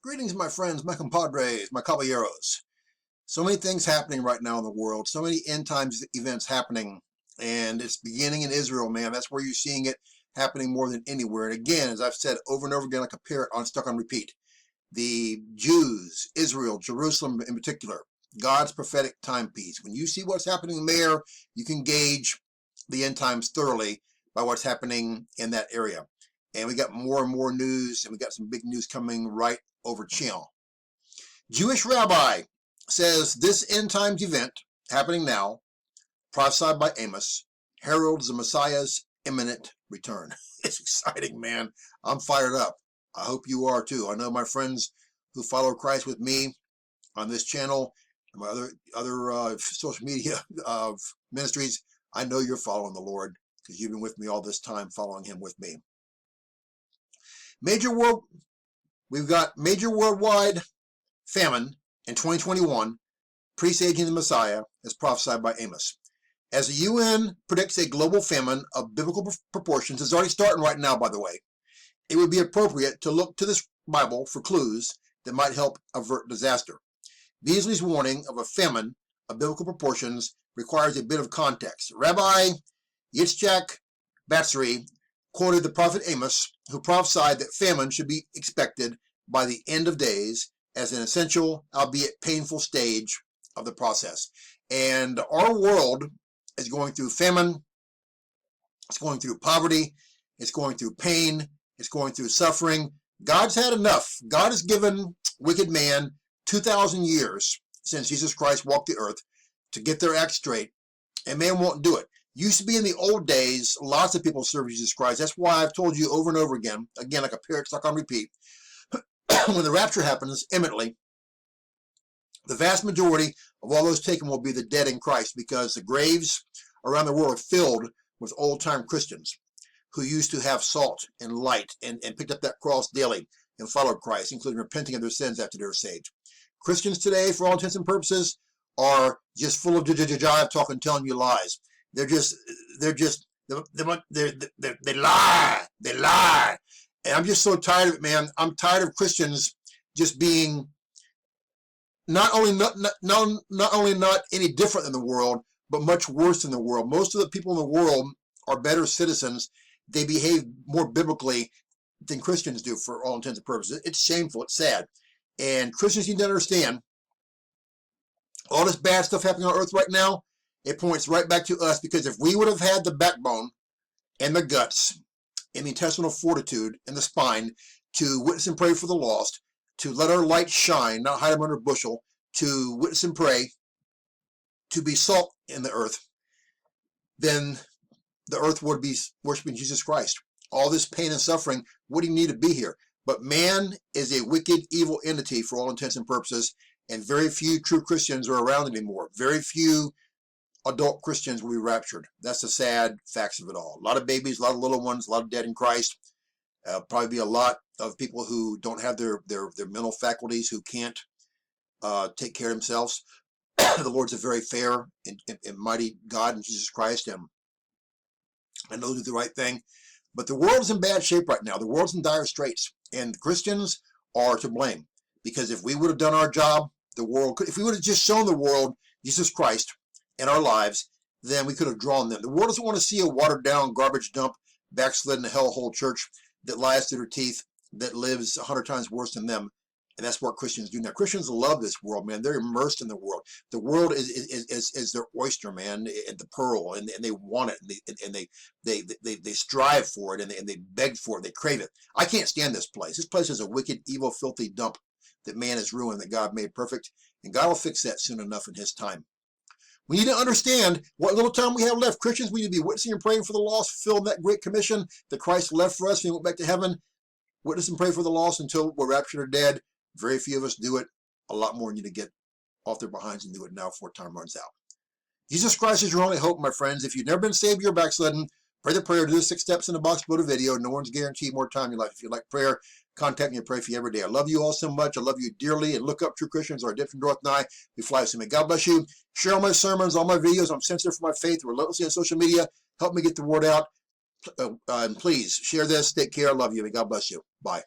Greetings, my friends, my compadres, my caballeros. So many things happening right now in the world, so many end times events happening, and it's beginning in Israel, man. That's where you're seeing it happening more than anywhere. And again, as I've said over and over again, like a parrot stuck on repeat, the Jews, Israel, Jerusalem in particular, God's prophetic timepiece. When you see what's happening there, you can gauge the end times thoroughly by what's happening in that area. And we got more and more news, and we got some big news coming right over channel. Jewish Rabbi says this end times event happening now, prophesied by Amos, heralds the Messiah's imminent return. It's exciting, man. I'm fired up. I hope you are too. I know my friends who follow Christ with me on this channel and my other social media ministries. I know you're following the Lord because you've been with me all this time, following him with me. We've got major worldwide famine in 2021, presaging the Messiah as prophesied by Amos. As the UN predicts a global famine of biblical proportions, it's already starting right now, by the way, it would be appropriate to look to this Bible for clues that might help avert disaster. Beasley's warning of a famine of biblical proportions requires a bit of context. Rabbi Yitzchak Batsri quoted the prophet Amos, who prophesied that famine should be expected by the end of days as an essential, albeit painful, stage of the process. And our world is going through famine, it's going through poverty, it's going through pain, it's going through suffering. God's had enough. God has given wicked man 2,000 years since Jesus Christ walked the earth to get their act straight, and man won't do it. Used to be in the old days, lots of people serve Jesus Christ. That's why I've told you over and over again like a parrot stuck on repeat, when the rapture happens imminently, the vast majority of all those taken will be the dead in Christ, because the graves around the world are filled with old-time Christians who used to have salt and light and picked up that cross daily and followed Christ, including repenting of their sins after they were saved. Christians today, for all intents and purposes, are just full of jive talking, telling you lies. They lie. And I'm just so tired of it, man. I'm tired of Christians just being not only not any different than the world, but much worse than the world. Most of the people in the world are better citizens. They behave more biblically than Christians do, for all intents and purposes. It's shameful. It's sad. And Christians need to understand all this bad stuff happening on earth right now, it points right back to us, because if we would have had the backbone and the guts and the intestinal fortitude and the spine to witness and pray for the lost, to let our light shine, not hide them under a bushel, to witness and pray, to be salt in the earth, then the earth would be worshiping Jesus Christ. All this pain and suffering wouldn't need to be here. But man is a wicked, evil entity for all intents and purposes, and very few true Christians are around anymore. Very few adult Christians will be raptured. That's the sad facts of it all. A lot of babies, a lot of little ones, a lot of dead in Christ. Probably be a lot of people who don't have their mental faculties, who can't take care of themselves. The Lord's a very fair and mighty God in Jesus Christ, and knows do the right thing. But the world is in bad shape right now. The world's in dire straits, and Christians are to blame, because if we would have done our job, the world could. If we would have just shown the world Jesus Christ in our lives, then we could have drawn them. The world doesn't want to see a watered-down, garbage dump, backslidden hellhole church that lies through their teeth, that lives 100 times worse than them. And that's what Christians do now. Christians love this world, man. They're immersed in the world. The world is their oyster, man, and the pearl, and they want it, and they strive for it, and they beg for it, they crave it. I can't stand this place. This place is a wicked, evil, filthy dump that man has ruined, that God made perfect, and God will fix that soon enough in his time. We need to understand what little time we have left. Christians, we need to be witnessing and praying for the lost, fulfilling that great commission that Christ left for us when he went back to heaven. Witness and pray for the lost until we're raptured or dead. Very few of us do it. A lot more need to get off their behinds and do it now before time runs out. Jesus Christ is your only hope, my friends. If you've never been saved, you're backslidden. Pray the prayer. Do the 6 steps in the box below the video. No one's guaranteed more time in your life. If you like prayer, contact me and pray for you every day. I love you all so much. I love you dearly. And look up True Christians. Our redemption draweth nigh. We fly soon. May God bless you. Share all my sermons, all my videos. I'm sensitive for my faith relentlessly on social media. Help me get the word out. And please share this. Take care. I love you. May God bless you. Bye.